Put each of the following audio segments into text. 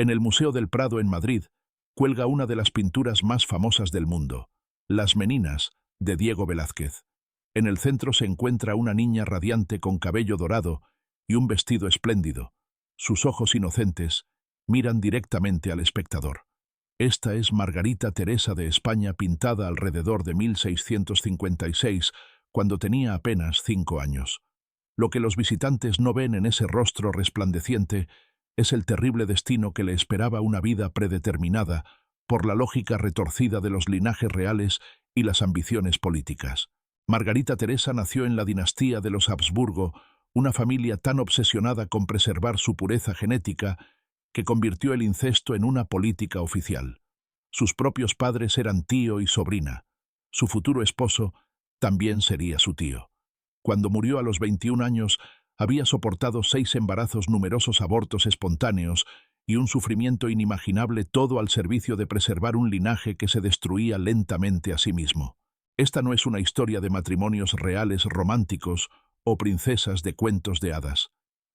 En el Museo del Prado en Madrid cuelga una de las pinturas más famosas del mundo, Las Meninas, de Diego Velázquez. En el centro se encuentra una niña radiante con cabello dorado y un vestido espléndido. Sus ojos inocentes miran directamente al espectador. Esta es Margarita Teresa de España, pintada alrededor de 1656, cuando tenía apenas 5 años. Lo que los visitantes no ven en ese rostro resplandeciente es el terrible destino que le esperaba, una vida predeterminada por la lógica retorcida de los linajes reales y las ambiciones políticas. Margarita Teresa nació en la dinastía de los Habsburgo, una familia tan obsesionada con preservar su pureza genética que convirtió el incesto en una política oficial. Sus propios padres eran tío y sobrina. Su futuro esposo también sería su tío. Cuando murió a los 21 años, había soportado 6 embarazos, numerosos abortos espontáneos y un sufrimiento inimaginable, todo al servicio de preservar un linaje que se destruía lentamente a sí mismo. Esta no es una historia de matrimonios reales románticos o princesas de cuentos de hadas.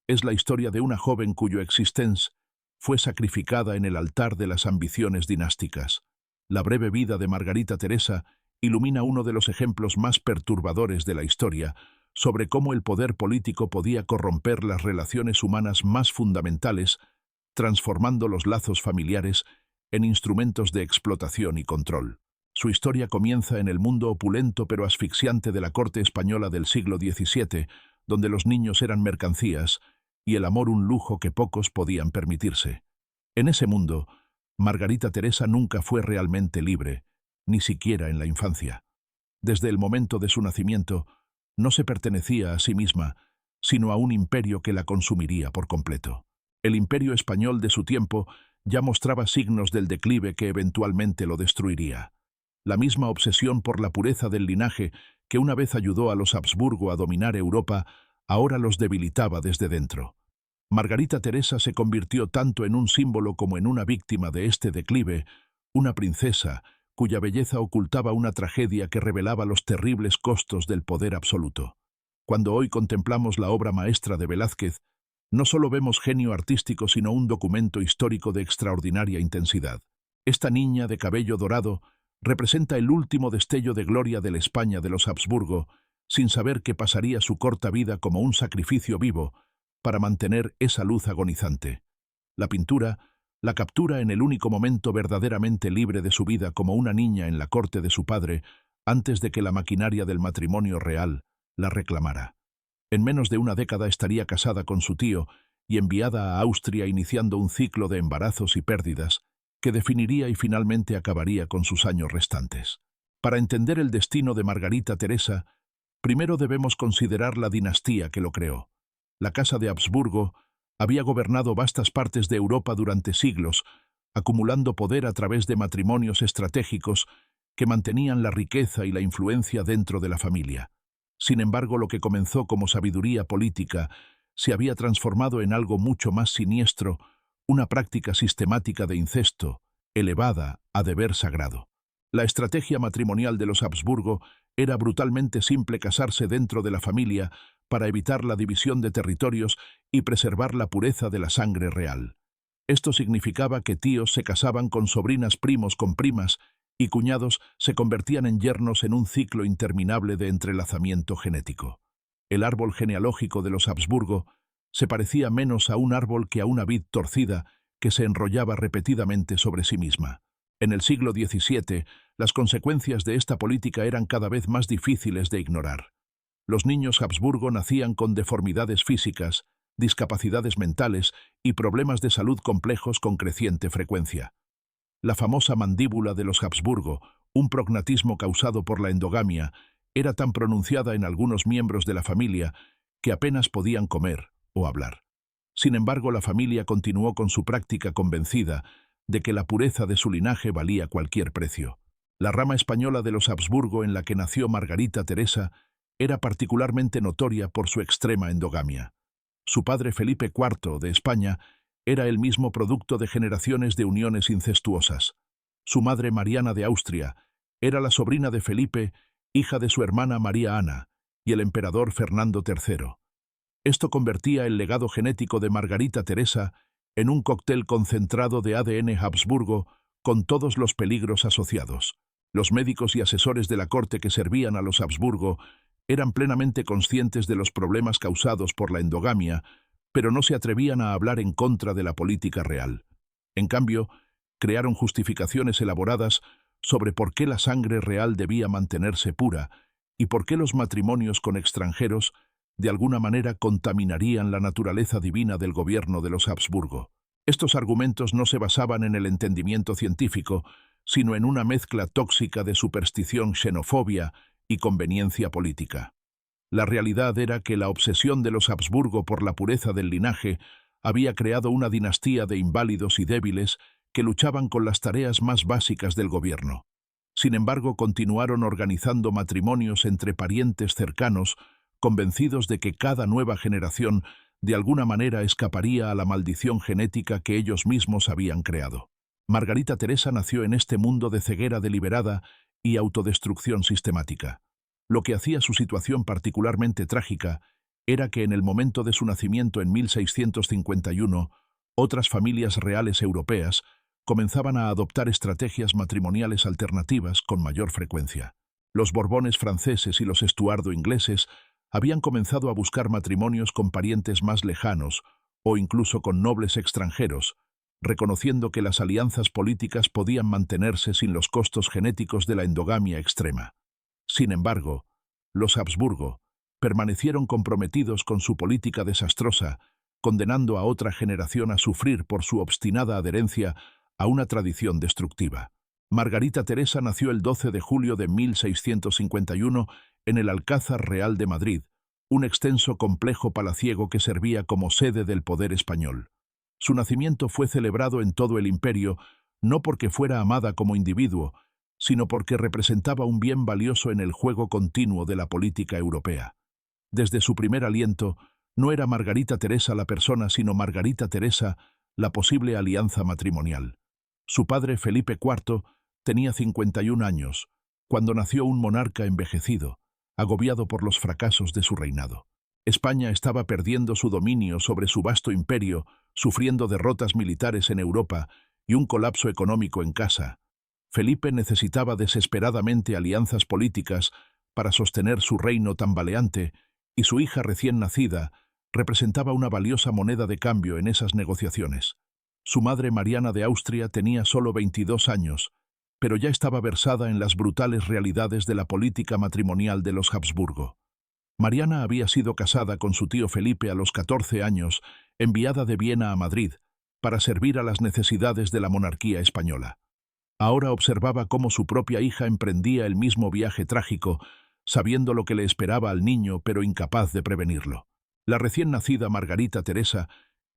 Es la historia de una joven cuya existencia fue sacrificada en el altar de las ambiciones dinásticas. La breve vida de Margarita Teresa ilumina uno de los ejemplos más perturbadores de la historia sobre cómo el poder político podía corromper las relaciones humanas más fundamentales, transformando los lazos familiares en instrumentos de explotación y control. Su historia comienza en el mundo opulento pero asfixiante de la corte española del siglo XVII, donde los niños eran mercancías y el amor un lujo que pocos podían permitirse. En ese mundo, Margarita Teresa nunca fue realmente libre, ni siquiera en la infancia. Desde el momento de su nacimiento, no se pertenecía a sí misma, sino a un imperio que la consumiría por completo. El imperio español de su tiempo ya mostraba signos del declive que eventualmente lo destruiría. La misma obsesión por la pureza del linaje que una vez ayudó a los Habsburgo a dominar Europa, ahora los debilitaba desde dentro. Margarita Teresa se convirtió tanto en un símbolo como en una víctima de este declive, una princesa cuya belleza ocultaba una tragedia que revelaba los terribles costos del poder absoluto. Cuando hoy contemplamos la obra maestra de Velázquez, no solo vemos genio artístico, sino un documento histórico de extraordinaria intensidad. Esta niña de cabello dorado representa el último destello de gloria de la España de los Habsburgo, sin saber que pasaría su corta vida como un sacrificio vivo para mantener esa luz agonizante. La pintura la captura en el único momento verdaderamente libre de su vida como una niña en la corte de su padre, antes de que la maquinaria del matrimonio real la reclamara. En menos de una década estaría casada con su tío y enviada a Austria, iniciando un ciclo de embarazos y pérdidas que definiría y finalmente acabaría con sus años restantes. Para entender el destino de Margarita Teresa, primero debemos considerar la dinastía que lo creó. La Casa de Habsburgo había gobernado vastas partes de Europa durante siglos, acumulando poder a través de matrimonios estratégicos que mantenían la riqueza y la influencia dentro de la familia. Sin embargo, lo que comenzó como sabiduría política se había transformado en algo mucho más siniestro, una práctica sistemática de incesto, elevada a deber sagrado. La estrategia matrimonial de los Habsburgo era brutalmente simple: casarse dentro de la familia para evitar la división de territorios y preservar la pureza de la sangre real. Esto significaba que tíos se casaban con sobrinas, primos con primas, y cuñados se convertían en yernos en un ciclo interminable de entrelazamiento genético. El árbol genealógico de los Habsburgo se parecía menos a un árbol que a una vid torcida que se enrollaba repetidamente sobre sí misma. En el siglo XVII, las consecuencias de esta política eran cada vez más difíciles de ignorar. Los niños Habsburgo nacían con deformidades físicas, discapacidades mentales y problemas de salud complejos con creciente frecuencia. La famosa mandíbula de los Habsburgo, un prognatismo causado por la endogamia, era tan pronunciada en algunos miembros de la familia que apenas podían comer o hablar. Sin embargo, la familia continuó con su práctica, convencida de que la pureza de su linaje valía cualquier precio. La rama española de los Habsburgo, en la que nació Margarita Teresa, era particularmente notoria por su extrema endogamia. Su padre Felipe IV de España era el mismo producto de generaciones de uniones incestuosas. Su madre Mariana de Austria era la sobrina de Felipe, hija de su hermana María Ana, y el emperador Fernando III. Esto convertía el legado genético de Margarita Teresa en un cóctel concentrado de ADN Habsburgo con todos los peligros asociados. Los médicos y asesores de la corte que servían a los Habsburgo eran plenamente conscientes de los problemas causados por la endogamia, pero no se atrevían a hablar en contra de la política real. En cambio, crearon justificaciones elaboradas sobre por qué la sangre real debía mantenerse pura y por qué los matrimonios con extranjeros de alguna manera contaminarían la naturaleza divina del gobierno de los Habsburgo. Estos argumentos no se basaban en el entendimiento científico, sino en una mezcla tóxica de superstición, xenofobia y conveniencia política. La realidad era que la obsesión de los Habsburgo por la pureza del linaje había creado una dinastía de inválidos y débiles que luchaban con las tareas más básicas del gobierno. Sin embargo, continuaron organizando matrimonios entre parientes cercanos, convencidos de que cada nueva generación de alguna manera escaparía a la maldición genética que ellos mismos habían creado. Margarita Teresa nació en este mundo de ceguera deliberada y autodestrucción sistemática. Lo que hacía su situación particularmente trágica era que en el momento de su nacimiento en 1651, otras familias reales europeas comenzaban a adoptar estrategias matrimoniales alternativas con mayor frecuencia. Los Borbones franceses y los Estuardo ingleses habían comenzado a buscar matrimonios con parientes más lejanos o incluso con nobles extranjeros, reconociendo que las alianzas políticas podían mantenerse sin los costos genéticos de la endogamia extrema. Sin embargo, los Habsburgo permanecieron comprometidos con su política desastrosa, condenando a otra generación a sufrir por su obstinada adherencia a una tradición destructiva. Margarita Teresa nació el 12 de julio de 1651 en el Alcázar Real de Madrid, un extenso complejo palaciego que servía como sede del poder español. Su nacimiento fue celebrado en todo el imperio, no porque fuera amada como individuo, sino porque representaba un bien valioso en el juego continuo de la política europea. Desde su primer aliento, no era Margarita Teresa la persona, sino Margarita Teresa la posible alianza matrimonial. Su padre, Felipe IV, tenía 51 años, cuando nació un monarca envejecido, agobiado por los fracasos de su reinado. España estaba perdiendo su dominio sobre su vasto imperio, sufriendo derrotas militares en Europa y un colapso económico en casa. Felipe necesitaba desesperadamente alianzas políticas para sostener su reino tambaleante, y su hija recién nacida representaba una valiosa moneda de cambio en esas negociaciones. Su madre, Mariana de Austria, tenía solo 22 años, pero ya estaba versada en las brutales realidades de la política matrimonial de los Habsburgo. Mariana había sido casada con su tío Felipe a los 14 años, enviada de Viena a Madrid, para servir a las necesidades de la monarquía española. Ahora observaba cómo su propia hija emprendía el mismo viaje trágico, sabiendo lo que le esperaba al niño, pero incapaz de prevenirlo. La recién nacida Margarita Teresa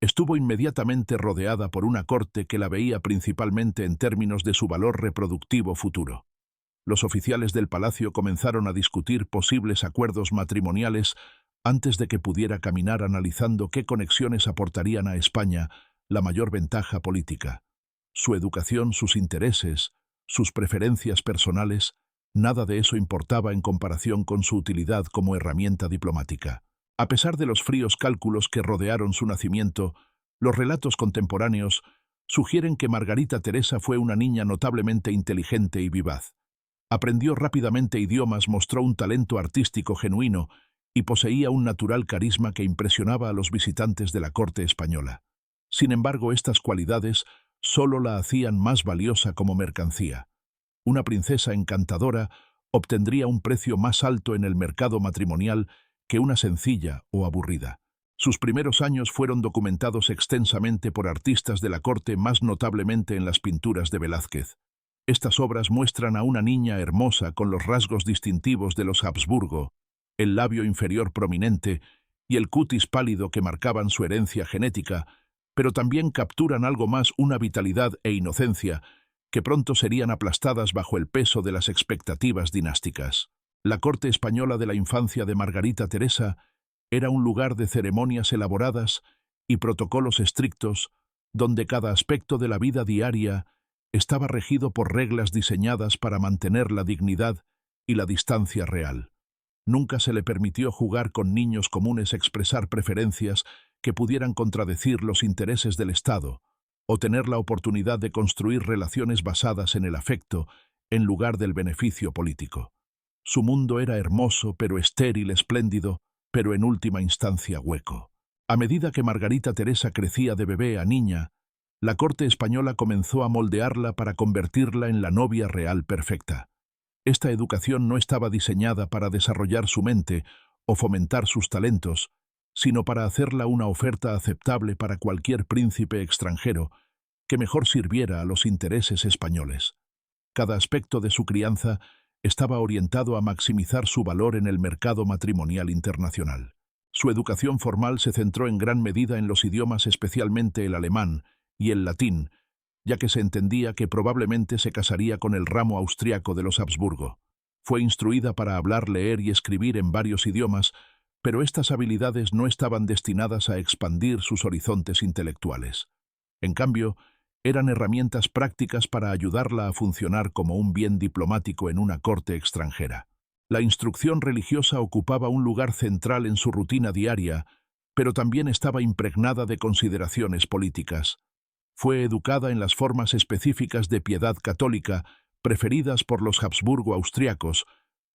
estuvo inmediatamente rodeada por una corte que la veía principalmente en términos de su valor reproductivo futuro. Los oficiales del palacio comenzaron a discutir posibles acuerdos matrimoniales antes de que pudiera caminar, analizando qué conexiones aportarían a España la mayor ventaja política. Su educación, sus intereses, sus preferencias personales, nada de eso importaba en comparación con su utilidad como herramienta diplomática. A pesar de los fríos cálculos que rodearon su nacimiento, los relatos contemporáneos sugieren que Margarita Teresa fue una niña notablemente inteligente y vivaz. Aprendió rápidamente idiomas, mostró un talento artístico genuino y poseía un natural carisma que impresionaba a los visitantes de la corte española. Sin embargo, estas cualidades solo la hacían más valiosa como mercancía. Una princesa encantadora obtendría un precio más alto en el mercado matrimonial que una sencilla o aburrida. Sus primeros años fueron documentados extensamente por artistas de la corte, más notablemente en las pinturas de Velázquez. Estas obras muestran a una niña hermosa con los rasgos distintivos de los Habsburgo, el labio inferior prominente y el cutis pálido que marcaban su herencia genética, pero también capturan algo más, una vitalidad e inocencia que pronto serían aplastadas bajo el peso de las expectativas dinásticas. La corte española de la infancia de Margarita Teresa era un lugar de ceremonias elaboradas y protocolos estrictos, donde cada aspecto de la vida diaria estaba regido por reglas diseñadas para mantener la dignidad y la distancia real. Nunca se le permitió jugar con niños comunes, expresar preferencias que pudieran contradecir los intereses del Estado, o tener la oportunidad de construir relaciones basadas en el afecto en lugar del beneficio político. Su mundo era hermoso, pero estéril, espléndido, pero en última instancia hueco. A medida que Margarita Teresa crecía de bebé a niña, la corte española comenzó a moldearla para convertirla en la novia real perfecta. Esta educación no estaba diseñada para desarrollar su mente o fomentar sus talentos, sino para hacerla una oferta aceptable para cualquier príncipe extranjero que mejor sirviera a los intereses españoles. Cada aspecto de su crianza estaba orientado a maximizar su valor en el mercado matrimonial internacional. Su educación formal se centró en gran medida en los idiomas, especialmente el alemán y el latín, ya que se entendía que probablemente se casaría con el ramo austriaco de los Habsburgo. Fue instruida para hablar, leer y escribir en varios idiomas, pero estas habilidades no estaban destinadas a expandir sus horizontes intelectuales. En cambio, eran herramientas prácticas para ayudarla a funcionar como un bien diplomático en una corte extranjera. La instrucción religiosa ocupaba un lugar central en su rutina diaria, pero también estaba impregnada de consideraciones políticas. Fue educada en las formas específicas de piedad católica preferidas por los Habsburgo austriacos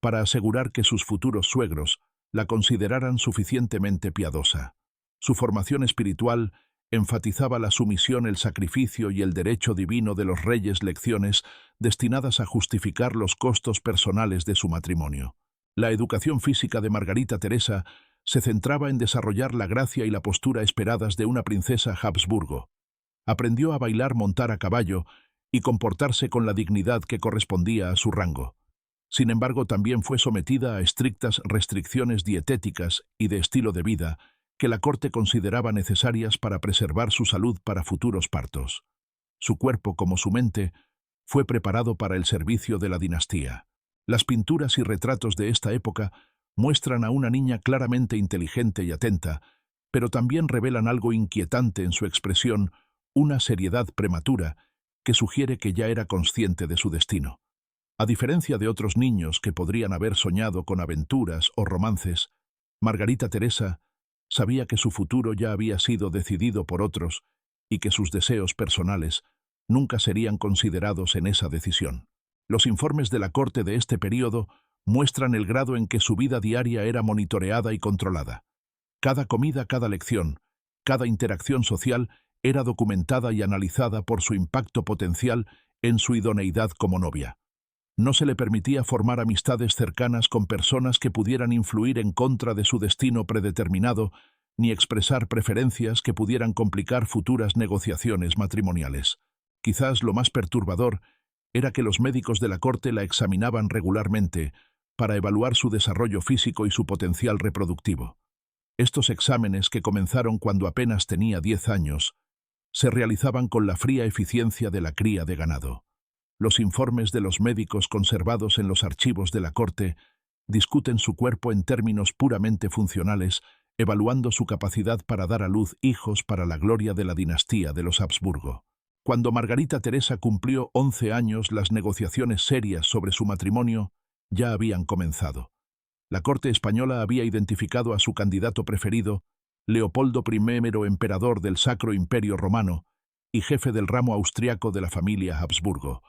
para asegurar que sus futuros suegros la consideraran suficientemente piadosa. Su formación espiritual enfatizaba la sumisión, el sacrificio y el derecho divino de los reyes, lecciones destinadas a justificar los costos personales de su matrimonio. La educación física de Margarita Teresa se centraba en desarrollar la gracia y la postura esperadas de una princesa Habsburgo. Aprendió a bailar, montar a caballo y comportarse con la dignidad que correspondía a su rango. Sin embargo, también fue sometida a estrictas restricciones dietéticas y de estilo de vida que la corte consideraba necesarias para preservar su salud para futuros partos. Su cuerpo, como su mente, fue preparado para el servicio de la dinastía. Las pinturas y retratos de esta época muestran a una niña claramente inteligente y atenta, pero también revelan algo inquietante en su expresión, una seriedad prematura que sugiere que ya era consciente de su destino. A diferencia de otros niños que podrían haber soñado con aventuras o romances, Margarita Teresa sabía que su futuro ya había sido decidido por otros y que sus deseos personales nunca serían considerados en esa decisión. Los informes de la corte de este período muestran el grado en que su vida diaria era monitoreada y controlada. Cada comida, cada lección, cada interacción social era documentada y analizada por su impacto potencial en su idoneidad como novia. No se le permitía formar amistades cercanas con personas que pudieran influir en contra de su destino predeterminado, ni expresar preferencias que pudieran complicar futuras negociaciones matrimoniales. Quizás lo más perturbador era que los médicos de la corte la examinaban regularmente para evaluar su desarrollo físico y su potencial reproductivo. Estos exámenes, que comenzaron cuando apenas tenía 10 años, se realizaban con la fría eficiencia de la cría de ganado. Los informes de los médicos conservados en los archivos de la corte discuten su cuerpo en términos puramente funcionales, evaluando su capacidad para dar a luz hijos para la gloria de la dinastía de los Habsburgo. Cuando Margarita Teresa cumplió 11 años, las negociaciones serias sobre su matrimonio ya habían comenzado. La corte española había identificado a su candidato preferido, Leopoldo I, emperador del Sacro Imperio Romano y jefe del ramo austriaco de la familia Habsburgo.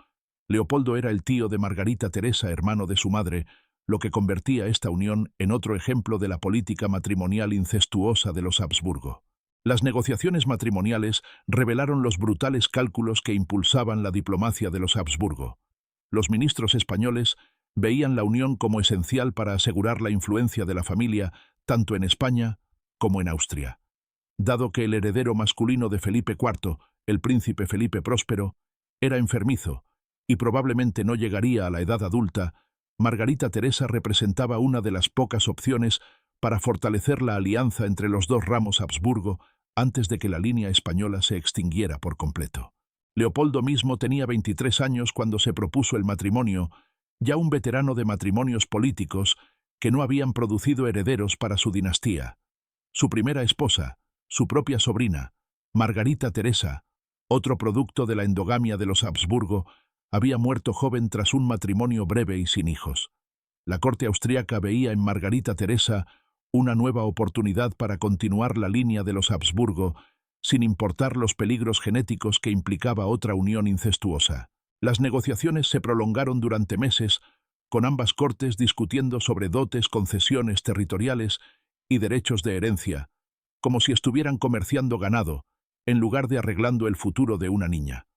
Leopoldo era el tío de Margarita Teresa, hermano de su madre, lo que convertía esta unión en otro ejemplo de la política matrimonial incestuosa de los Habsburgo. Las negociaciones matrimoniales revelaron los brutales cálculos que impulsaban la diplomacia de los Habsburgo. Los ministros españoles veían la unión como esencial para asegurar la influencia de la familia tanto en España como en Austria. Dado que el heredero masculino de Felipe IV, el príncipe Felipe Próspero, era enfermizo y probablemente no llegaría a la edad adulta, Margarita Teresa representaba una de las pocas opciones para fortalecer la alianza entre los dos ramos Habsburgo antes de que la línea española se extinguiera por completo. Leopoldo mismo tenía 23 años cuando se propuso el matrimonio, ya un veterano de matrimonios políticos que no habían producido herederos para su dinastía. Su primera esposa, su propia sobrina, Margarita Teresa, otro producto de la endogamia de los Habsburgo, había muerto joven tras un matrimonio breve y sin hijos. La corte austríaca veía en Margarita Teresa una nueva oportunidad para continuar la línea de los Habsburgo, sin importar los peligros genéticos que implicaba otra unión incestuosa. Las negociaciones se prolongaron durante meses, con ambas cortes discutiendo sobre dotes, concesiones territoriales y derechos de herencia, como si estuvieran comerciando ganado, en lugar de arreglando el futuro de una niña.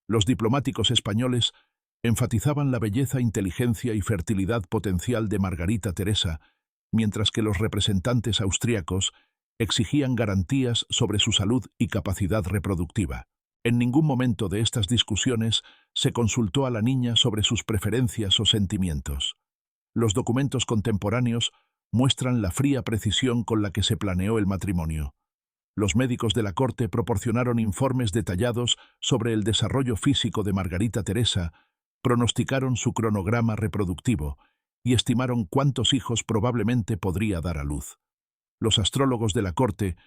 Los diplomáticos españoles enfatizaban la belleza, inteligencia y fertilidad potencial de Margarita Teresa, mientras que los representantes austríacos exigían garantías sobre su salud y capacidad reproductiva. En ningún momento de estas discusiones se consultó a la niña sobre sus preferencias o sentimientos. Los documentos contemporáneos muestran la fría precisión con la que se planeó el matrimonio. Los médicos de la corte proporcionaron informes detallados sobre el desarrollo físico de Margarita Teresa, pronosticaron su cronograma reproductivo y estimaron cuántos hijos probablemente podría dar a luz. Los astrólogos de la corte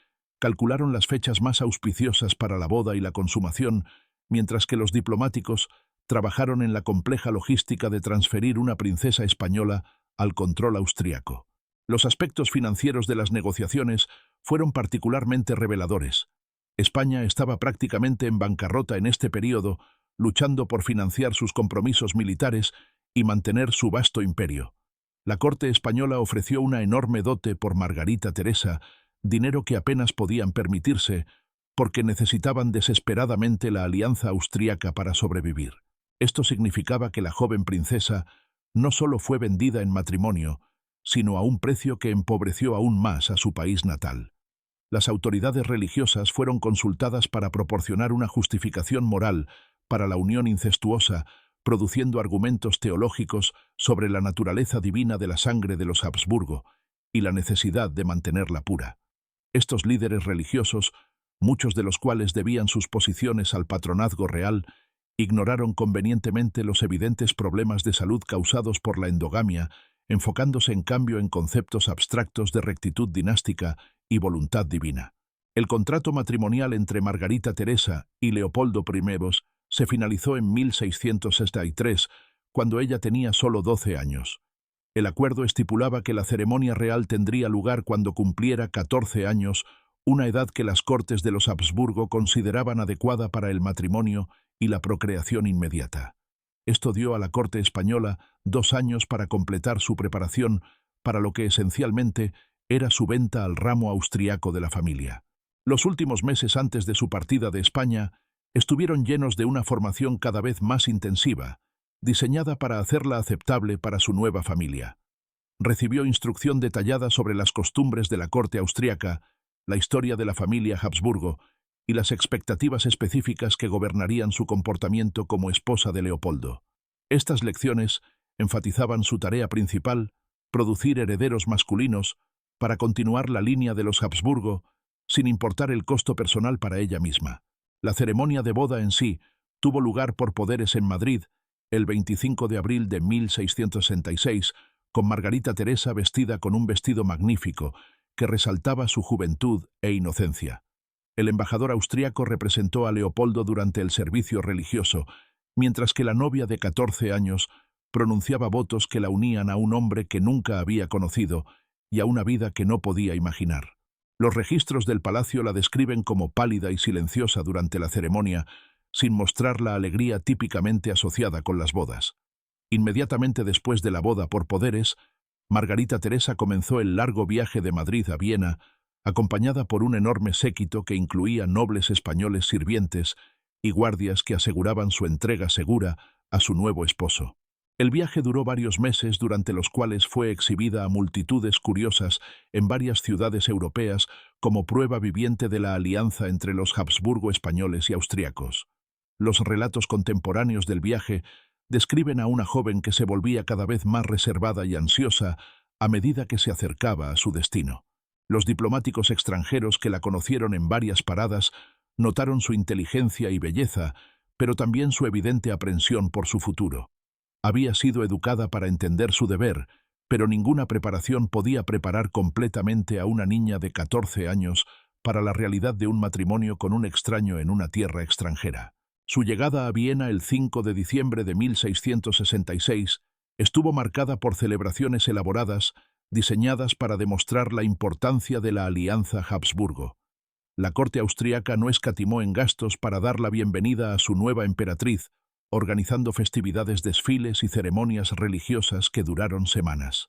calcularon las fechas más auspiciosas para la boda y la consumación, mientras que los diplomáticos trabajaron en la compleja logística de transferir una princesa española al control austriaco. Los aspectos financieros de las negociaciones fueron particularmente reveladores. España estaba prácticamente en bancarrota en este período, luchando por financiar sus compromisos militares y mantener su vasto imperio. La corte española ofreció una enorme dote por Margarita Teresa, dinero que apenas podían permitirse, porque necesitaban desesperadamente la alianza austríaca para sobrevivir. Esto significaba que la joven princesa no solo fue vendida en matrimonio, sino a un precio que empobreció aún más a su país natal. Las autoridades religiosas fueron consultadas para proporcionar una justificación moral para la unión incestuosa, produciendo argumentos teológicos sobre la naturaleza divina de la sangre de los Habsburgo y la necesidad de mantenerla pura. Estos líderes religiosos, muchos de los cuales debían sus posiciones al patronazgo real, ignoraron convenientemente los evidentes problemas de salud causados por la endogamia, enfocándose en cambio en conceptos abstractos de rectitud dinástica y voluntad divina. El contrato matrimonial entre Margarita Teresa y Leopoldo I se finalizó en 1663, cuando ella tenía solo 12 años. El acuerdo estipulaba que la ceremonia real tendría lugar cuando cumpliera 14 años, una edad que las cortes de los Habsburgo consideraban adecuada para el matrimonio y la procreación inmediata. Esto dio a la corte española 2 años para completar su preparación para lo que esencialmente era su venta al ramo austriaco de la familia. Los últimos meses antes de su partida de España estuvieron llenos de una formación cada vez más intensiva, diseñada para hacerla aceptable para su nueva familia. Recibió instrucción detallada sobre las costumbres de la corte austriaca, la historia de la familia Habsburgo y las expectativas específicas que gobernarían su comportamiento como esposa de Leopoldo. Estas lecciones enfatizaban su tarea principal, producir herederos masculinos, para continuar la línea de los Habsburgo, sin importar el costo personal para ella misma. La ceremonia de boda en sí tuvo lugar por poderes en Madrid, el 25 de abril de 1666, con Margarita Teresa vestida con un vestido magnífico que resaltaba su juventud e inocencia. El embajador austriaco representó a Leopoldo durante el servicio religioso, mientras que la novia de 14 años pronunciaba votos que la unían a un hombre que nunca había conocido y a una vida que no podía imaginar. Los registros del palacio la describen como pálida y silenciosa durante la ceremonia, sin mostrar la alegría típicamente asociada con las bodas. Inmediatamente después de la boda por poderes, Margarita Teresa comenzó el largo viaje de Madrid a Viena, acompañada por un enorme séquito que incluía nobles españoles sirvientes y guardias que aseguraban su entrega segura a su nuevo esposo. El viaje duró varios meses, durante los cuales fue exhibida a multitudes curiosas en varias ciudades europeas como prueba viviente de la alianza entre los Habsburgo españoles y austriacos. Los relatos contemporáneos del viaje describen a una joven que se volvía cada vez más reservada y ansiosa a medida que se acercaba a su destino. Los diplomáticos extranjeros que la conocieron en varias paradas notaron su inteligencia y belleza, pero también su evidente aprensión por su futuro. Había sido educada para entender su deber, pero ninguna preparación podía preparar completamente a una niña de 14 años para la realidad de un matrimonio con un extraño en una tierra extranjera. Su llegada a Viena el 5 de diciembre de 1666 estuvo marcada por celebraciones elaboradas diseñadas para demostrar la importancia de la alianza Habsburgo. La corte austriaca no escatimó en gastos para dar la bienvenida a su nueva emperatriz, organizando festividades, desfiles y ceremonias religiosas que duraron semanas.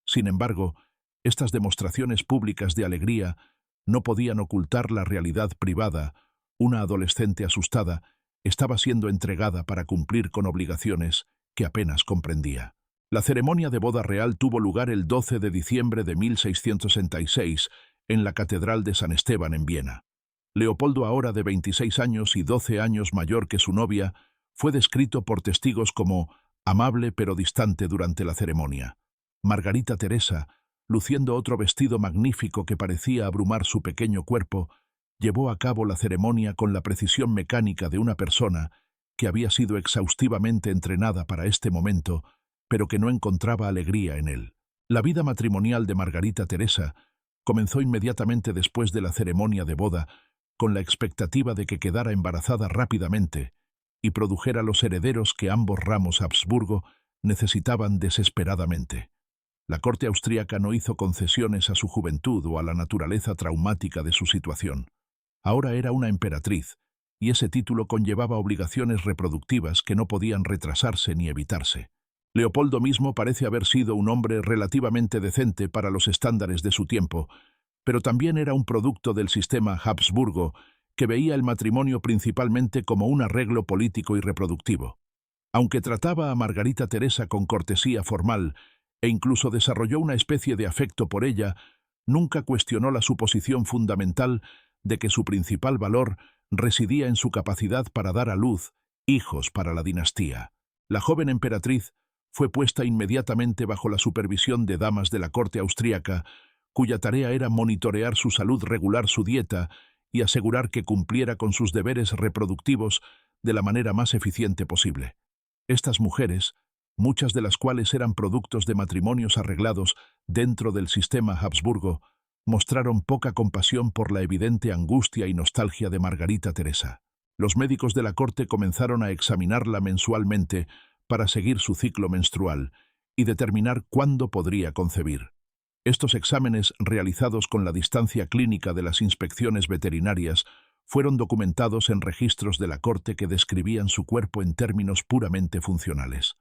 Sin embargo, estas demostraciones públicas de alegría no podían ocultar la realidad privada. Una adolescente asustada estaba siendo entregada para cumplir con obligaciones que apenas comprendía. La ceremonia de boda real tuvo lugar el 12 de diciembre de 1666 en la Catedral de San Esteban en Viena. Leopoldo, ahora de 26 años y 12 años mayor que su novia, fue descrito por testigos como amable pero distante durante la ceremonia. Margarita Teresa, luciendo otro vestido magnífico que parecía abrumar su pequeño cuerpo, llevó a cabo la ceremonia con la precisión mecánica de una persona que había sido exhaustivamente entrenada para este momento, pero que no encontraba alegría en él. La vida matrimonial de Margarita Teresa comenzó inmediatamente después de la ceremonia de boda, con la expectativa de que quedara embarazada rápidamente y produjera los herederos que ambos ramos Habsburgo necesitaban desesperadamente. La corte austríaca no hizo concesiones a su juventud o a la naturaleza traumática de su situación. Ahora era una emperatriz, y ese título conllevaba obligaciones reproductivas que no podían retrasarse ni evitarse. Leopoldo mismo parece haber sido un hombre relativamente decente para los estándares de su tiempo, pero también era un producto del sistema Habsburgo, que veía el matrimonio principalmente como un arreglo político y reproductivo. Aunque trataba a Margarita Teresa con cortesía formal e incluso desarrolló una especie de afecto por ella, nunca cuestionó la suposición fundamental de que su principal valor residía en su capacidad para dar a luz hijos para la dinastía. La joven emperatriz fue puesta inmediatamente bajo la supervisión de damas de la corte austríaca, cuya tarea era monitorear su salud, regular su dieta y asegurar que cumpliera con sus deberes reproductivos de la manera más eficiente posible. Estas mujeres, muchas de las cuales eran productos de matrimonios arreglados dentro del sistema Habsburgo, mostraron poca compasión por la evidente angustia y nostalgia de Margarita Teresa. Los médicos de la corte comenzaron a examinarla mensualmente para seguir su ciclo menstrual y determinar cuándo podría concebir. Estos exámenes, realizados con la distancia clínica de las inspecciones veterinarias, fueron documentados en registros de la corte que describían su cuerpo en términos puramente funcionales.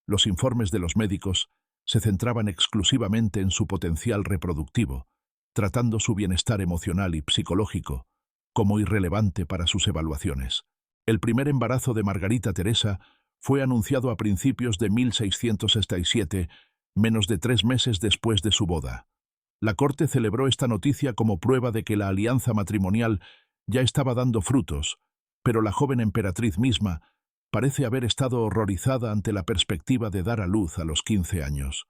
Los informes de los médicos se centraban exclusivamente en su potencial reproductivo, tratando su bienestar emocional y psicológico como irrelevante para sus evaluaciones. El primer embarazo de Margarita Teresa fue anunciado a principios de 1667, menos de 3 meses después de su boda. La corte celebró esta noticia como prueba de que la alianza matrimonial ya estaba dando frutos, pero la joven emperatriz misma parece haber estado horrorizada ante la perspectiva de dar a luz a los 15 años.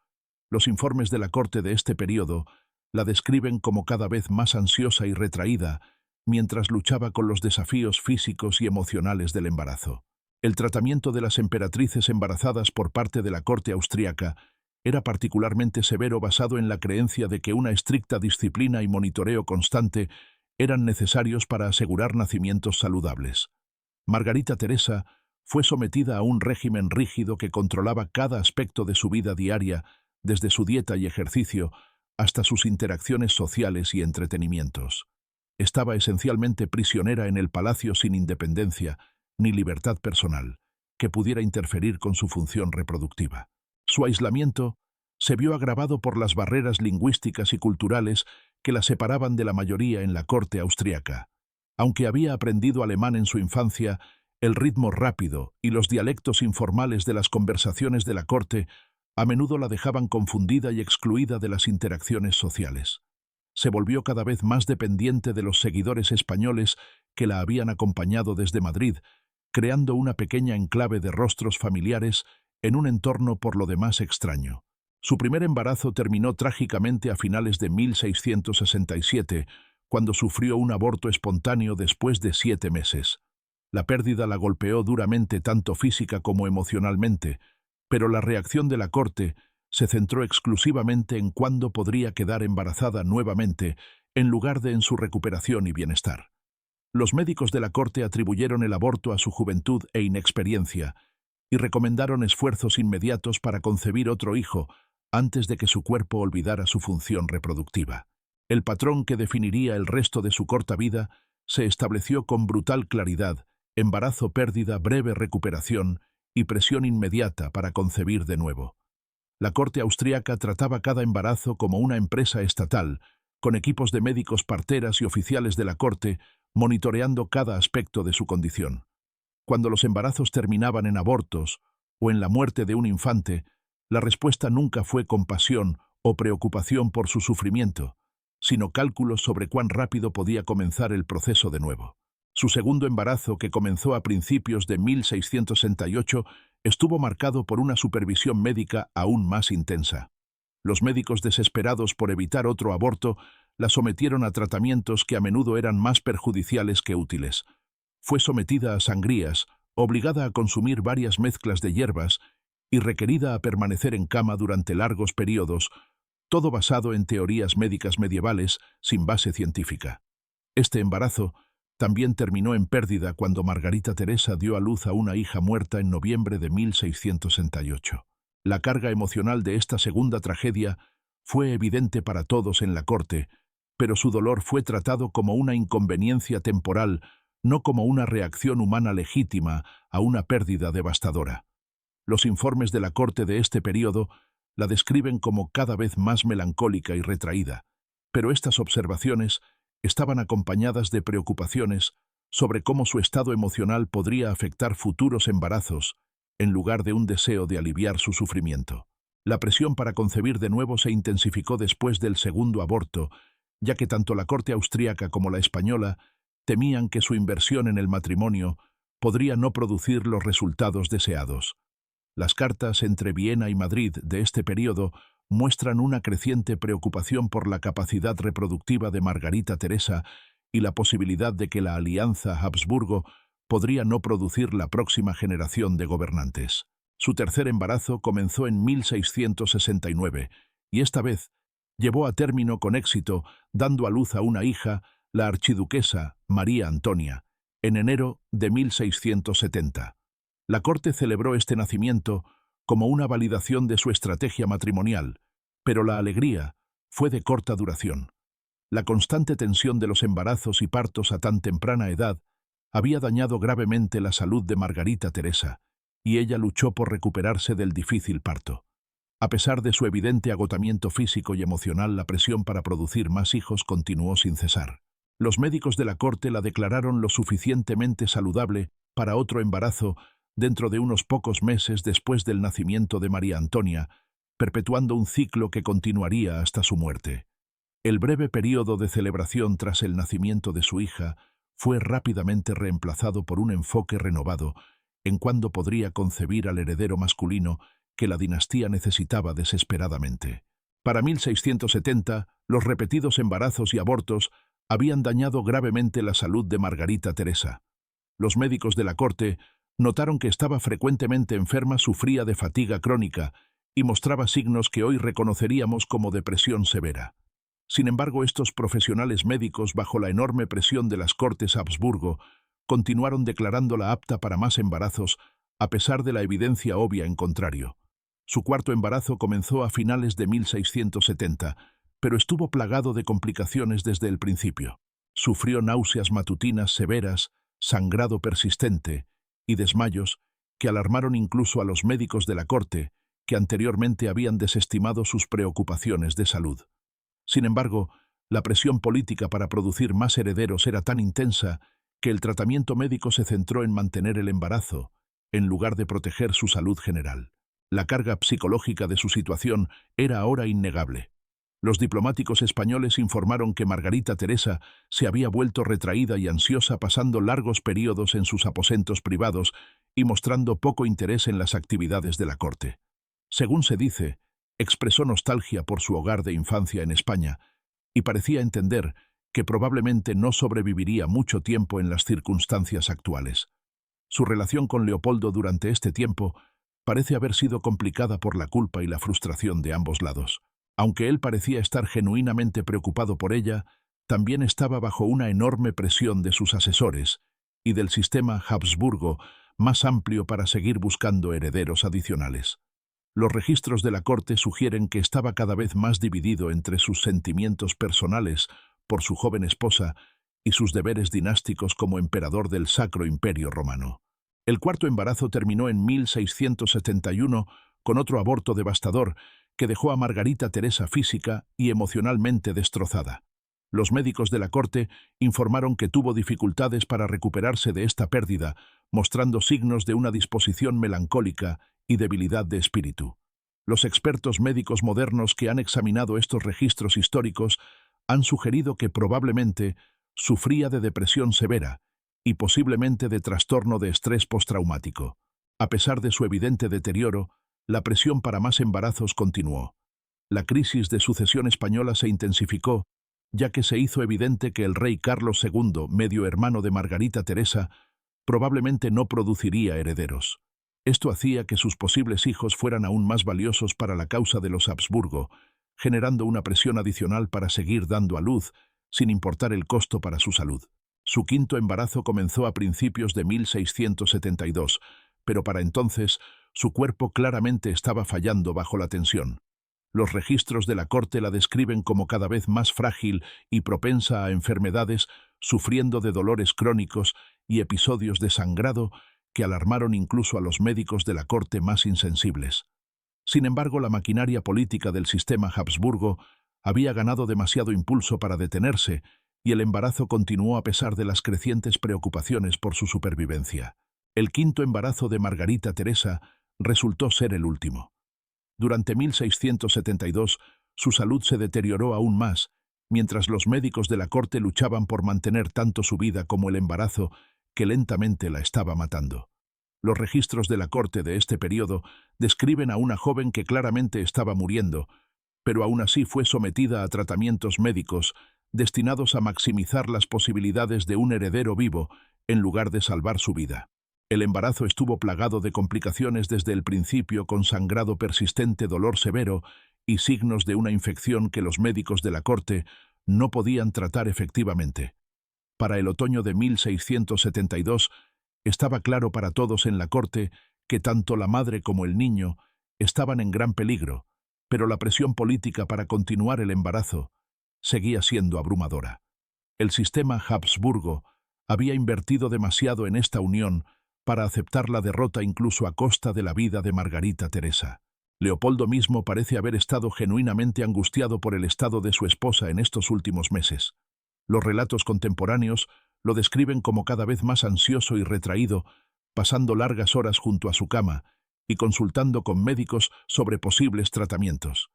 Los informes de la corte de este periodo la describen como cada vez más ansiosa y retraída mientras luchaba con los desafíos físicos y emocionales del embarazo. El tratamiento de las emperatrices embarazadas por parte de la corte austríaca era particularmente severo, basado en la creencia de que una estricta disciplina y monitoreo constante eran necesarios para asegurar nacimientos saludables. Margarita Teresa fue sometida a un régimen rígido que controlaba cada aspecto de su vida diaria, desde su dieta y ejercicio hasta sus interacciones sociales y entretenimientos. Estaba esencialmente prisionera en el palacio, sin independencia ni libertad personal que pudiera interferir con su función reproductiva. Su aislamiento se vio agravado por las barreras lingüísticas y culturales que la separaban de la mayoría en la corte austríaca. Aunque había aprendido alemán en su infancia, el ritmo rápido y los dialectos informales de las conversaciones de la corte a menudo la dejaban confundida y excluida de las interacciones sociales. Se volvió cada vez más dependiente de los seguidores españoles que la habían acompañado desde Madrid, creando una pequeña enclave de rostros familiares en un entorno por lo demás extraño. Su primer embarazo terminó trágicamente a finales de 1667, cuando sufrió un aborto espontáneo después de 7 meses. La pérdida la golpeó duramente tanto física como emocionalmente, pero la reacción de la corte se centró exclusivamente en cuándo podría quedar embarazada nuevamente, en lugar de en su recuperación y bienestar. Los médicos de la corte atribuyeron el aborto a su juventud e inexperiencia y recomendaron esfuerzos inmediatos para concebir otro hijo antes de que su cuerpo olvidara su función reproductiva. El patrón que definiría el resto de su corta vida se estableció con brutal claridad: embarazo, pérdida, breve recuperación y presión inmediata para concebir de nuevo. La corte austríaca trataba cada embarazo como una empresa estatal, con equipos de médicos parteras y oficiales de la corte monitoreando cada aspecto de su condición. Cuando los embarazos terminaban en abortos o en la muerte de un infante, la respuesta nunca fue compasión o preocupación por su sufrimiento, sino cálculos sobre cuán rápido podía comenzar el proceso de nuevo. Su segundo embarazo, que comenzó a principios de 1668, estuvo marcado por una supervisión médica aún más intensa. Los médicos, desesperados por evitar otro aborto, la sometieron a tratamientos que a menudo eran más perjudiciales que útiles. Fue sometida a sangrías, obligada a consumir varias mezclas de hierbas y requerida a permanecer en cama durante largos periodos, todo basado en teorías médicas medievales sin base científica. Este embarazo también terminó en pérdida cuando Margarita Teresa dio a luz a una hija muerta en noviembre de 1668. La carga emocional de esta segunda tragedia fue evidente para todos en la corte, pero su dolor fue tratado como una inconveniencia temporal, no como una reacción humana legítima a una pérdida devastadora. Los informes de la corte de este período la describen como cada vez más melancólica y retraída, pero estas observaciones estaban acompañadas de preocupaciones sobre cómo su estado emocional podría afectar futuros embarazos, en lugar de un deseo de aliviar su sufrimiento. La presión para concebir de nuevo se intensificó después del segundo aborto, ya que tanto la corte austríaca como la española temían que su inversión en el matrimonio podría no producir los resultados deseados. Las cartas entre Viena y Madrid de este período muestran una creciente preocupación por la capacidad reproductiva de Margarita Teresa y la posibilidad de que la alianza Habsburgo podría no producir la próxima generación de gobernantes. Su tercer embarazo comenzó en 1669 y esta vez llevó a término con éxito, dando a luz a una hija, la archiduquesa María Antonia, en enero de 1670. La corte celebró este nacimiento como una validación de su estrategia matrimonial, pero la alegría fue de corta duración. La constante tensión de los embarazos y partos a tan temprana edad había dañado gravemente la salud de Margarita Teresa, y ella luchó por recuperarse del difícil parto. A pesar de su evidente agotamiento físico y emocional, la presión para producir más hijos continuó sin cesar. Los médicos de la corte la declararon lo suficientemente saludable para otro embarazo dentro de unos pocos meses después del nacimiento de María Antonia, perpetuando un ciclo que continuaría hasta su muerte. El breve período de celebración tras el nacimiento de su hija fue rápidamente reemplazado por un enfoque renovado en cuándo podría concebir al heredero masculino que la dinastía necesitaba desesperadamente. Para 1670, los repetidos embarazos y abortos habían dañado gravemente la salud de Margarita Teresa. Los médicos de la corte notaron que estaba frecuentemente enferma, sufría de fatiga crónica y mostraba signos que hoy reconoceríamos como depresión severa. Sin embargo, estos profesionales médicos, bajo la enorme presión de las cortes Habsburgo, continuaron declarándola apta para más embarazos, a pesar de la evidencia obvia en contrario. Su cuarto embarazo comenzó a finales de 1670, pero estuvo plagado de complicaciones desde el principio. Sufrió náuseas matutinas severas, sangrado persistente y desmayos que alarmaron incluso a los médicos de la corte, que anteriormente habían desestimado sus preocupaciones de salud. Sin embargo, la presión política para producir más herederos era tan intensa que el tratamiento médico se centró en mantener el embarazo, en lugar de proteger su salud general. La carga psicológica de su situación era ahora innegable. Los diplomáticos españoles informaron que Margarita Teresa se había vuelto retraída y ansiosa, pasando largos periodos en sus aposentos privados y mostrando poco interés en las actividades de la corte. Según se dice, expresó nostalgia por su hogar de infancia en España y parecía entender que probablemente no sobreviviría mucho tiempo en las circunstancias actuales. Su relación con Leopoldo durante este tiempo parece haber sido complicada por la culpa y la frustración de ambos lados. Aunque él parecía estar genuinamente preocupado por ella, también estaba bajo una enorme presión de sus asesores y del sistema Habsburgo más amplio para seguir buscando herederos adicionales. Los registros de la corte sugieren que estaba cada vez más dividido entre sus sentimientos personales por su joven esposa y sus deberes dinásticos como emperador del Sacro Imperio Romano. El cuarto embarazo terminó en 1671 con otro aborto devastador que dejó a Margarita Teresa física y emocionalmente destrozada. Los médicos de la corte informaron que tuvo dificultades para recuperarse de esta pérdida, mostrando signos de una disposición melancólica y debilidad de espíritu. Los expertos médicos modernos que han examinado estos registros históricos han sugerido que probablemente sufría de depresión severa y posiblemente de trastorno de estrés postraumático. A pesar de su evidente deterioro, la presión para más embarazos continuó. La crisis de sucesión española se intensificó, ya que se hizo evidente que el rey Carlos II, medio hermano de Margarita Teresa, probablemente no produciría herederos. Esto hacía que sus posibles hijos fueran aún más valiosos para la causa de los Habsburgo, generando una presión adicional para seguir dando a luz, sin importar el costo para su salud. Su quinto embarazo comenzó a principios de 1672, pero para entonces su cuerpo claramente estaba fallando bajo la tensión. Los registros de la corte la describen como cada vez más frágil y propensa a enfermedades, sufriendo de dolores crónicos y episodios de sangrado que alarmaron incluso a los médicos de la corte más insensibles. Sin embargo, la maquinaria política del sistema Habsburgo había ganado demasiado impulso para detenerse y el embarazo continuó a pesar de las crecientes preocupaciones por su supervivencia. El quinto embarazo de Margarita Teresa resultó ser el último. Durante 1672, su salud se deterioró aún más, mientras los médicos de la corte luchaban por mantener tanto su vida como el embarazo, que lentamente la estaba matando. Los registros de la corte de este periodo describen a una joven que claramente estaba muriendo, pero aún así fue sometida a tratamientos médicos destinados a maximizar las posibilidades de un heredero vivo en lugar de salvar su vida. El embarazo estuvo plagado de complicaciones desde el principio, con sangrado persistente, dolor severo y signos de una infección que los médicos de la corte no podían tratar efectivamente. Para el otoño de 1672, estaba claro para todos en la corte que tanto la madre como el niño estaban en gran peligro, pero la presión política para continuar el embarazo seguía siendo abrumadora. El sistema Habsburgo había invertido demasiado en esta unión para aceptar la derrota incluso a costa de la vida de Margarita Teresa. Leopoldo mismo parece haber estado genuinamente angustiado por el estado de su esposa en estos últimos meses. Los relatos contemporáneos lo describen como cada vez más ansioso y retraído, pasando largas horas junto a su cama y consultando con médicos sobre posibles tratamientos.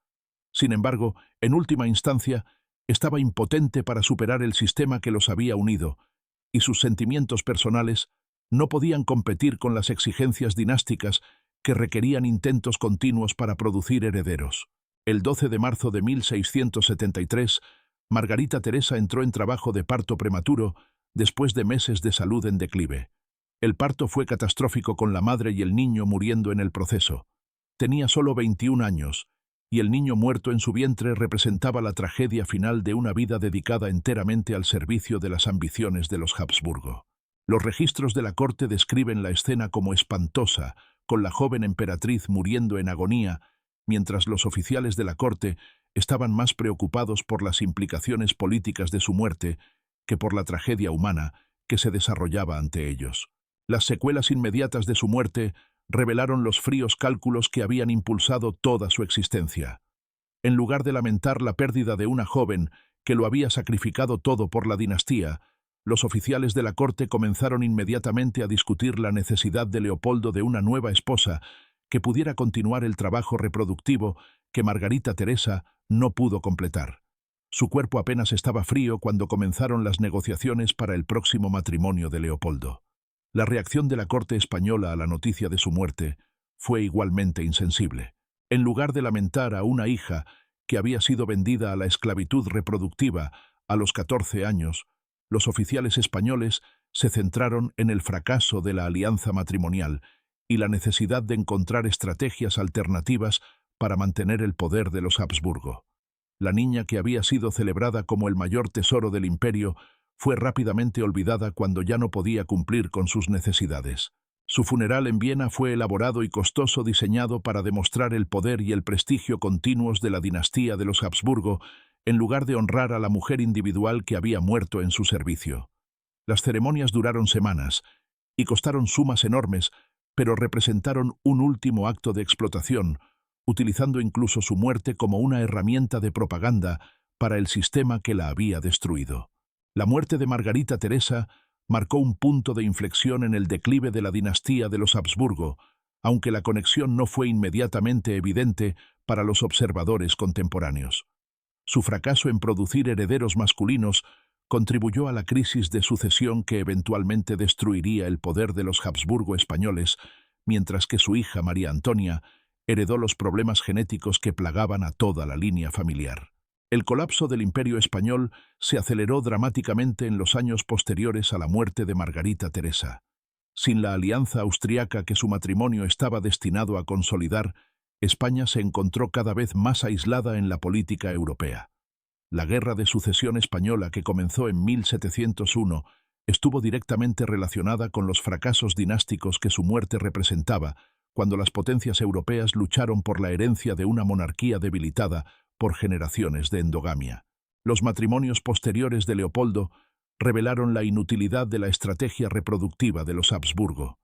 Sin embargo, en última instancia, estaba impotente para superar el sistema que los había unido, y sus sentimientos personales no podían competir con las exigencias dinásticas que requerían intentos continuos para producir herederos. El 12 de marzo de 1673, Margarita Teresa entró en trabajo de parto prematuro después de meses de salud en declive. El parto fue catastrófico, con la madre y el niño muriendo en el proceso. Tenía solo 21 años, y el niño muerto en su vientre representaba la tragedia final de una vida dedicada enteramente al servicio de las ambiciones de los Habsburgo. Los registros de la corte describen la escena como espantosa, con la joven emperatriz muriendo en agonía, mientras los oficiales de la corte estaban más preocupados por las implicaciones políticas de su muerte que por la tragedia humana que se desarrollaba ante ellos. Las secuelas inmediatas de su muerte revelaron los fríos cálculos que habían impulsado toda su existencia. En lugar de lamentar la pérdida de una joven que lo había sacrificado todo por la dinastía, los oficiales de la corte comenzaron inmediatamente a discutir la necesidad de Leopoldo de una nueva esposa que pudiera continuar el trabajo reproductivo que Margarita Teresa no pudo completar. Su cuerpo apenas estaba frío cuando comenzaron las negociaciones para el próximo matrimonio de Leopoldo. La reacción de la corte española a la noticia de su muerte fue igualmente insensible. En lugar de lamentar a una hija que había sido vendida a la esclavitud reproductiva a los 14 años, los oficiales españoles se centraron en el fracaso de la alianza matrimonial y la necesidad de encontrar estrategias alternativas para mantener el poder de los Habsburgo. La niña, que había sido celebrada como el mayor tesoro del imperio, fue rápidamente olvidada cuando ya no podía cumplir con sus necesidades. Su funeral en Viena fue elaborado y costoso, diseñado para demostrar el poder y el prestigio continuos de la dinastía de los Habsburgo, en lugar de honrar a la mujer individual que había muerto en su servicio. Las ceremonias duraron semanas y costaron sumas enormes, pero representaron un último acto de explotación, utilizando incluso su muerte como una herramienta de propaganda para el sistema que la había destruido. La muerte de Margarita Teresa marcó un punto de inflexión en el declive de la dinastía de los Habsburgo, aunque la conexión no fue inmediatamente evidente para los observadores contemporáneos. Su fracaso en producir herederos masculinos contribuyó a la crisis de sucesión que eventualmente destruiría el poder de los Habsburgo españoles, mientras que su hija María Antonia heredó los problemas genéticos que plagaban a toda la línea familiar. El colapso del Imperio español se aceleró dramáticamente en los años posteriores a la muerte de Margarita Teresa. Sin la alianza austriaca que su matrimonio estaba destinado a consolidar, España se encontró cada vez más aislada en la política europea. La Guerra de Sucesión Española, que comenzó en 1701, estuvo directamente relacionada con los fracasos dinásticos que su muerte representaba, cuando las potencias europeas lucharon por la herencia de una monarquía debilitada por generaciones de endogamia. Los matrimonios posteriores de Leopoldo revelaron la inutilidad de la estrategia reproductiva de los Habsburgo.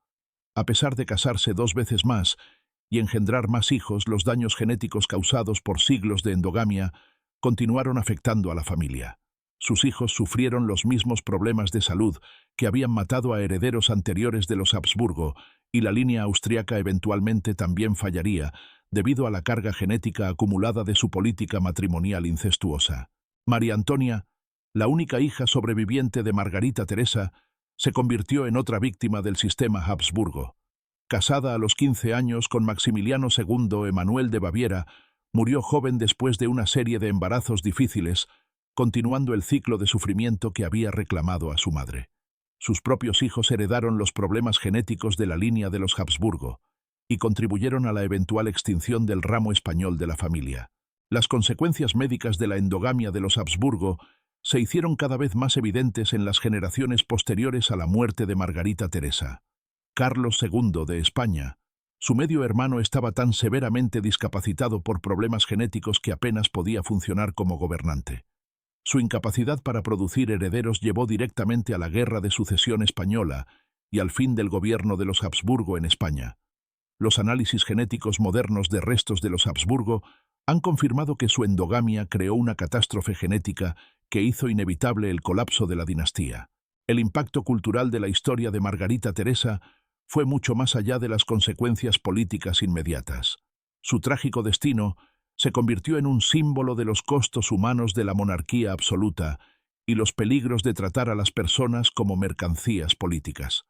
A pesar de casarse 2 veces más y engendrar más hijos, los daños genéticos causados por siglos de endogamia continuaron afectando a la familia. Sus hijos sufrieron los mismos problemas de salud que habían matado a herederos anteriores de los Habsburgo, y la línea austriaca eventualmente también fallaría, debido a la carga genética acumulada de su política matrimonial incestuosa. María Antonia, la única hija sobreviviente de Margarita Teresa, se convirtió en otra víctima del sistema Habsburgo. Casada a los 15 años con Maximiliano II Emanuel de Baviera, murió joven después de una serie de embarazos difíciles, continuando el ciclo de sufrimiento que había reclamado a su madre. Sus propios hijos heredaron los problemas genéticos de la línea de los Habsburgo y contribuyeron a la eventual extinción del ramo español de la familia. Las consecuencias médicas de la endogamia de los Habsburgo se hicieron cada vez más evidentes en las generaciones posteriores a la muerte de Margarita Teresa. Carlos II de España, su medio hermano, estaba tan severamente discapacitado por problemas genéticos que apenas podía funcionar como gobernante. Su incapacidad para producir herederos llevó directamente a la Guerra de Sucesión Española y al fin del gobierno de los Habsburgo en España. Los análisis genéticos modernos de restos de los Habsburgo han confirmado que su endogamia creó una catástrofe genética que hizo inevitable el colapso de la dinastía. El impacto cultural de la historia de Margarita Teresa fue mucho más allá de las consecuencias políticas inmediatas. Su trágico destino se convirtió en un símbolo de los costos humanos de la monarquía absoluta y los peligros de tratar a las personas como mercancías políticas.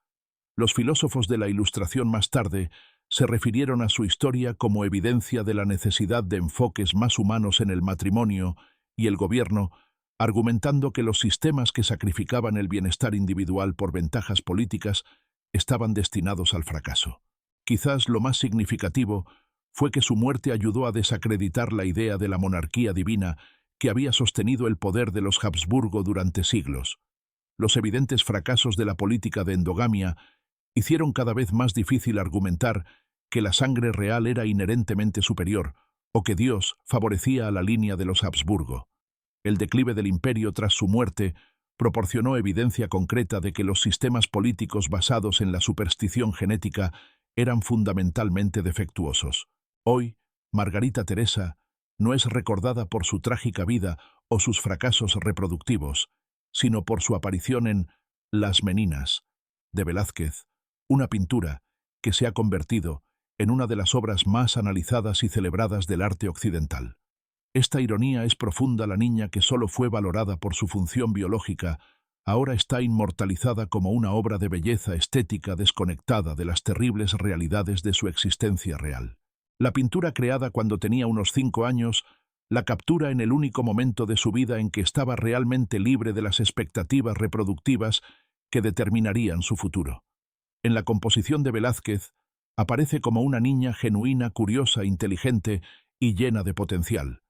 Los filósofos de la Ilustración más tarde se refirieron a su historia como evidencia de la necesidad de enfoques más humanos en el matrimonio y el gobierno, argumentando que los sistemas que sacrificaban el bienestar individual por ventajas políticas estaban destinados al fracaso. Quizás lo más significativo fue que su muerte ayudó a desacreditar la idea de la monarquía divina que había sostenido el poder de los Habsburgo durante siglos. Los evidentes fracasos de la política de endogamia hicieron cada vez más difícil argumentar que la sangre real era inherentemente superior o que Dios favorecía a la línea de los Habsburgo. El declive del imperio tras su muerte proporcionó evidencia concreta de que los sistemas políticos basados en la superstición genética eran fundamentalmente defectuosos. Hoy, Margarita Teresa no es recordada por su trágica vida o sus fracasos reproductivos, sino por su aparición en Las Meninas, de Velázquez, una pintura que se ha convertido en una de las obras más analizadas y celebradas del arte occidental. Esta ironía es profunda. La niña que solo fue valorada por su función biológica ahora está inmortalizada como una obra de belleza estética desconectada de las terribles realidades de su existencia real. La pintura, creada cuando tenía unos 5 años, la captura en el único momento de su vida en que estaba realmente libre de las expectativas reproductivas que determinarían su futuro. En la composición de Velázquez, aparece como una niña genuina, curiosa, inteligente y llena de potencial.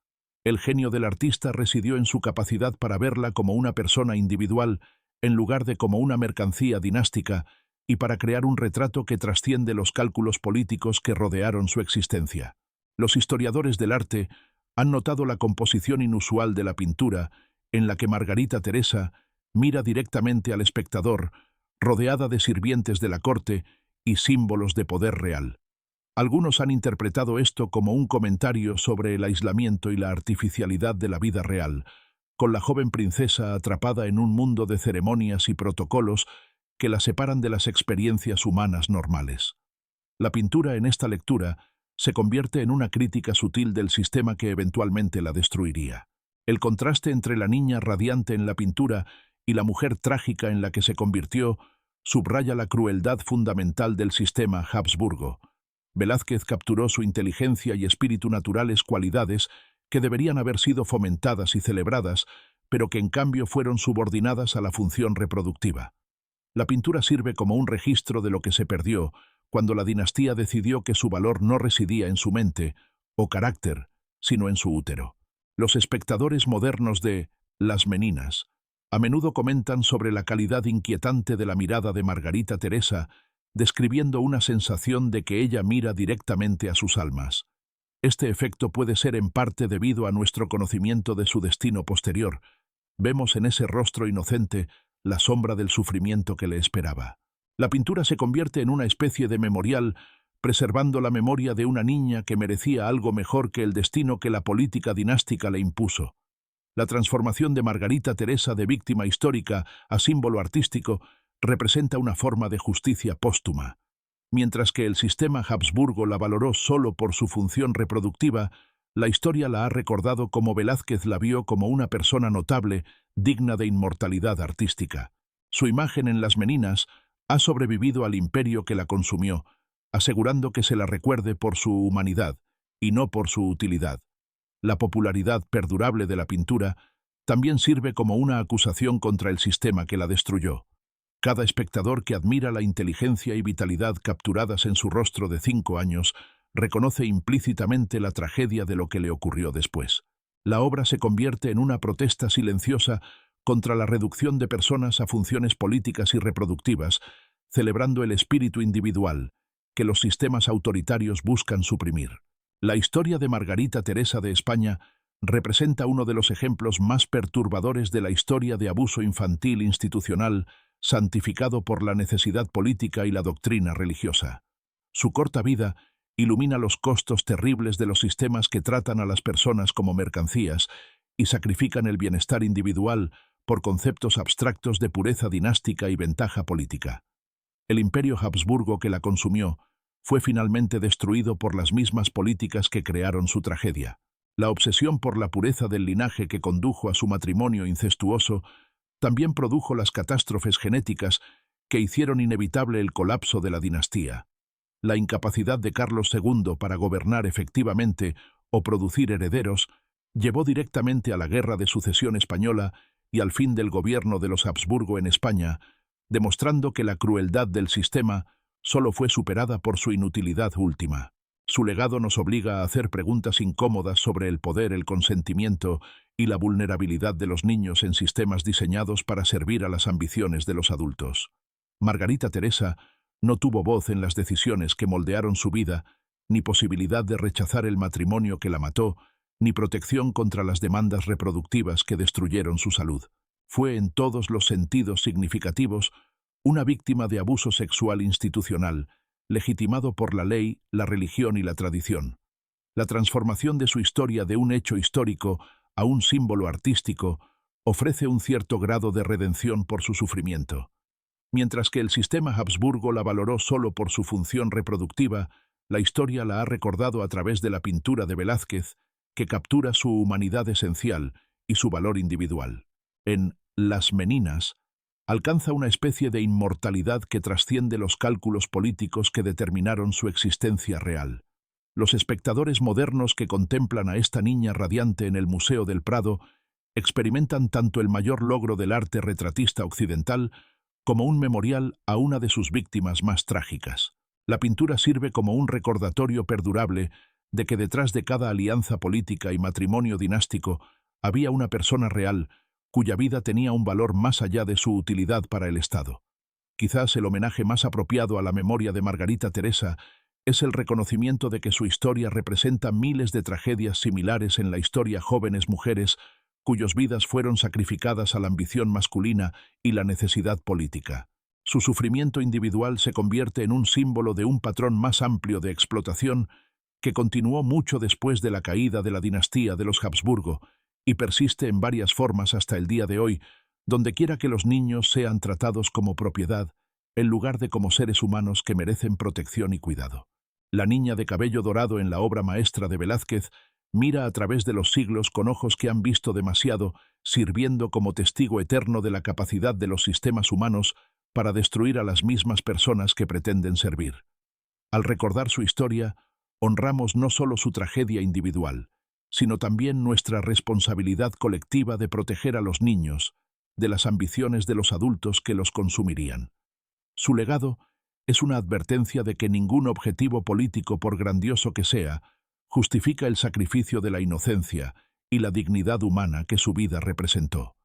El genio del artista residió en su capacidad para verla como una persona individual en lugar de como una mercancía dinástica y para crear un retrato que trasciende los cálculos políticos que rodearon su existencia. Los historiadores del arte han notado la composición inusual de la pintura, en la que Margarita Teresa mira directamente al espectador, rodeada de sirvientes de la corte y símbolos de poder real. Algunos han interpretado esto como un comentario sobre el aislamiento y la artificialidad de la vida real, con la joven princesa atrapada en un mundo de ceremonias y protocolos que la separan de las experiencias humanas normales. La pintura en esta lectura se convierte en una crítica sutil del sistema que eventualmente la destruiría. El contraste entre la niña radiante en la pintura y la mujer trágica en la que se convirtió subraya la crueldad fundamental del sistema Habsburgo. Velázquez capturó su inteligencia y espíritu naturales, cualidades que deberían haber sido fomentadas y celebradas, pero que en cambio fueron subordinadas a la función reproductiva. La pintura sirve como un registro de lo que se perdió cuando la dinastía decidió que su valor no residía en su mente o carácter, sino en su útero. Los espectadores modernos de Las Meninas a menudo comentan sobre la calidad inquietante de la mirada de Margarita Teresa, describiendo una sensación de que ella mira directamente a sus almas. Este efecto puede ser en parte debido a nuestro conocimiento de su destino posterior. Vemos en ese rostro inocente la sombra del sufrimiento que le esperaba. La pintura se convierte en una especie de memorial, preservando la memoria de una niña que merecía algo mejor que el destino que la política dinástica le impuso. La transformación de Margarita Teresa de víctima histórica a símbolo artístico representa una forma de justicia póstuma. Mientras que el sistema Habsburgo la valoró solo por su función reproductiva, la historia la ha recordado como Velázquez la vio como una persona notable, digna de inmortalidad artística. Su imagen en Las Meninas ha sobrevivido al imperio que la consumió, asegurando que se la recuerde por su humanidad y no por su utilidad. La popularidad perdurable de la pintura también sirve como una acusación contra el sistema que la destruyó. Cada espectador que admira la inteligencia y vitalidad capturadas en su rostro de 5 años reconoce implícitamente la tragedia de lo que le ocurrió después. La obra se convierte en una protesta silenciosa contra la reducción de personas a funciones políticas y reproductivas, celebrando el espíritu individual que los sistemas autoritarios buscan suprimir. La historia de Margarita Teresa de España representa uno de los ejemplos más perturbadores de la historia de abuso infantil institucional santificado por la necesidad política y la doctrina religiosa. Su corta vida ilumina los costos terribles de los sistemas que tratan a las personas como mercancías y sacrifican el bienestar individual por conceptos abstractos de pureza dinástica y ventaja política. El imperio Habsburgo que la consumió fue finalmente destruido por las mismas políticas que crearon su tragedia. La obsesión por la pureza del linaje que condujo a su matrimonio incestuoso también produjo las catástrofes genéticas que hicieron inevitable el colapso de la dinastía. La incapacidad de Carlos II para gobernar efectivamente o producir herederos llevó directamente a la Guerra de Sucesión Española y al fin del gobierno de los Habsburgo en España, demostrando que la crueldad del sistema solo fue superada por su inutilidad última. Su legado nos obliga a hacer preguntas incómodas sobre el poder, el consentimiento y la vulnerabilidad de los niños en sistemas diseñados para servir a las ambiciones de los adultos. Margarita Teresa no tuvo voz en las decisiones que moldearon su vida, ni posibilidad de rechazar el matrimonio que la mató, ni protección contra las demandas reproductivas que destruyeron su salud. Fue en todos los sentidos significativos una víctima de abuso sexual institucional, legitimado por la ley, la religión y la tradición. La transformación de su historia de un hecho histórico a un símbolo artístico ofrece un cierto grado de redención por su sufrimiento. Mientras que el sistema Habsburgo la valoró solo por su función reproductiva, la historia la ha recordado a través de la pintura de Velázquez, que captura su humanidad esencial y su valor individual. En Las Meninas, alcanza una especie de inmortalidad que trasciende los cálculos políticos que determinaron su existencia real. Los espectadores modernos que contemplan a esta niña radiante en el Museo del Prado experimentan tanto el mayor logro del arte retratista occidental como un memorial a una de sus víctimas más trágicas. La pintura sirve como un recordatorio perdurable de que detrás de cada alianza política y matrimonio dinástico había una persona real cuya vida tenía un valor más allá de su utilidad para el Estado. Quizás el homenaje más apropiado a la memoria de Margarita Teresa es el reconocimiento de que su historia representa miles de tragedias similares en la historia, jóvenes mujeres cuyas vidas fueron sacrificadas a la ambición masculina y la necesidad política. Su sufrimiento individual se convierte en un símbolo de un patrón más amplio de explotación que continuó mucho después de la caída de la dinastía de los Habsburgo y persiste en varias formas hasta el día de hoy, donde quiera que los niños sean tratados como propiedad, en lugar de como seres humanos que merecen protección y cuidado. La niña de cabello dorado en la obra maestra de Velázquez mira a través de los siglos con ojos que han visto demasiado, sirviendo como testigo eterno de la capacidad de los sistemas humanos para destruir a las mismas personas que pretenden servir. Al recordar su historia, honramos no solo su tragedia individual, sino también nuestra responsabilidad colectiva de proteger a los niños de las ambiciones de los adultos que los consumirían. Su legado es una advertencia de que ningún objetivo político, por grandioso que sea, justifica el sacrificio de la inocencia y la dignidad humana que su vida representó.